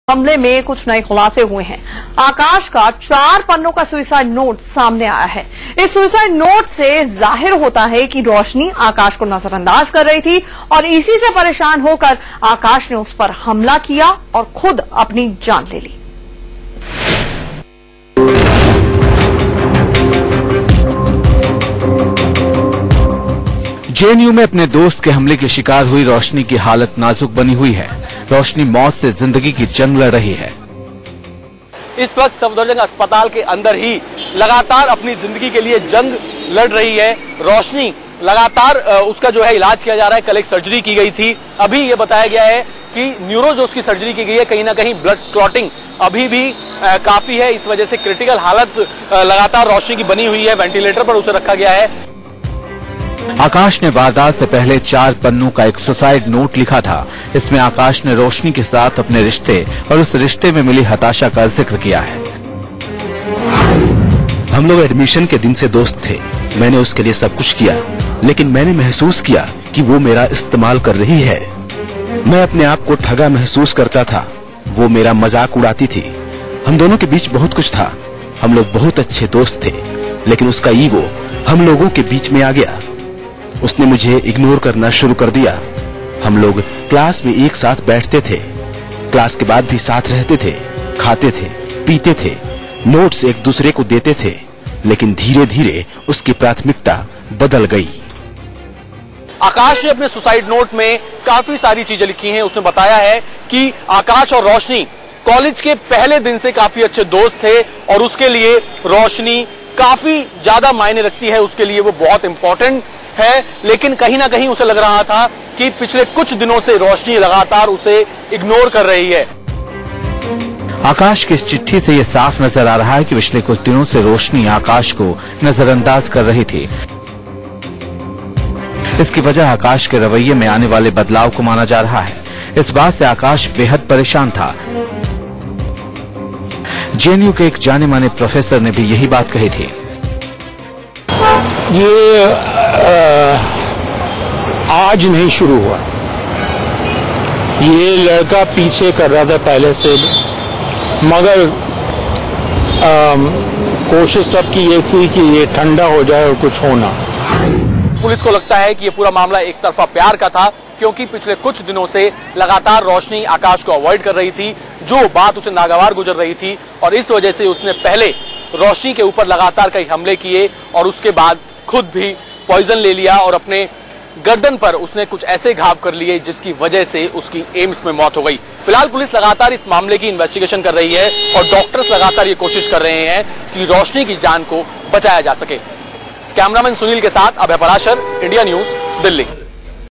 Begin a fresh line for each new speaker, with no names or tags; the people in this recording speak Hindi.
हमले में कुछ नए खुलासे हुए हैं। आकाश का 4 पन्नों का सुसाइड नोट सामने आया है। इस सुसाइड नोट से जाहिर होता है कि रोशनी आकाश को नजरअंदाज कर रही थी और इसी से परेशान होकर आकाश ने उस पर हमला किया और खुद अपनी जान ले ली।
जेएनयू में अपने दोस्त के हमले की शिकार हुई रोशनी की हालत नाजुक बनी हुई है। रोशनी मौत से जिंदगी की जंग लड़ रही है।
इस वक्त सफदरजंग अस्पताल के अंदर ही लगातार अपनी जिंदगी के लिए जंग लड़ रही है। रोशनी लगातार उसका जो है इलाज किया जा रहा है। कल एक सर्जरी की गई थी। अभी ये बताया गया है कि न्यूरो जो उसकी सर्जरी की गई है, कहीं ना कहीं ब्लड क्लॉटिंग अभी भी काफी है। इस वजह से क्रिटिकल हालत लगातार रोशनी की बनी हुई है। वेंटिलेटर पर उसे रखा गया है।
आकाश ने वारदात से पहले 4 पन्नों का एक सुसाइड नोट लिखा था। इसमें आकाश ने रोशनी के साथ अपने रिश्ते और उस रिश्ते में मिली हताशा का जिक्र किया है।
हम लोग एडमिशन के दिन से दोस्त थे। मैंने उसके लिए सब कुछ किया, लेकिन मैंने महसूस किया कि वो मेरा इस्तेमाल कर रही है। मैं अपने आप को ठगा महसूस करता था। वो मेरा मजाक उड़ाती थी। हम दोनों के बीच बहुत कुछ था। हम लोग बहुत अच्छे दोस्त थे, लेकिन उसका ईगो हम लोगों के बीच में आ गया। उसने मुझे इग्नोर करना शुरू कर दिया। हम लोग क्लास में एक साथ बैठते थे, क्लास के बाद भी साथ रहते थे, खाते थे, पीते थे, नोट्स एक दूसरे को देते थे, लेकिन धीरे धीरे उसकी प्राथमिकता बदल गई।
आकाश ने अपने सुसाइड नोट में काफी सारी चीजें लिखी हैं। उसने बताया है कि आकाश और रोशनी कॉलेज के पहले दिन से काफी अच्छे दोस्त थे और उसके लिए रोशनी काफी ज्यादा मायने रखती है। उसके लिए वो बहुत इंपॉर्टेंट है, लेकिन कहीं ना कहीं उसे लग रहा था कि पिछले कुछ दिनों से रोशनी लगातार उसे इग्नोर कर रही है।
आकाश की इस चिट्ठी से यह साफ नजर आ रहा है कि पिछले कुछ दिनों से रोशनी आकाश को नजरअंदाज कर रही थी। इसकी वजह आकाश के रवैये में आने वाले बदलाव को माना जा रहा है। इस बात से आकाश बेहद परेशान था। जेएनयू के एक जाने माने प्रोफेसर ने भी यही बात कही थी।
ये आज नहीं शुरू हुआ। ये लड़का पीछे कर रहा था पहले से, मगर कोशिश सबकी ये थी कि ये ठंडा हो जाए और कुछ होना।
पुलिस को लगता है कि ये पूरा मामला एक तरफा प्यार का था, क्योंकि पिछले कुछ दिनों से लगातार रोशनी आकाश को अवॉइड कर रही थी। जो बात उसे नागवार गुजर रही थी और इस वजह से उसने पहले रोशनी के ऊपर लगातार कई हमले किए और उसके बाद खुद भी पॉइजन ले लिया और अपने गर्दन पर उसने कुछ ऐसे घाव कर लिए जिसकी वजह से उसकी एम्स में मौत हो गई। फिलहाल पुलिस लगातार इस मामले की इन्वेस्टिगेशन कर रही है और डॉक्टर्स लगातार ये कोशिश कर रहे हैं कि रोशनी की जान को बचाया जा सके। कैमरामैन सुनील के साथ अभय पराशर, इंडिया न्यूज, दिल्ली।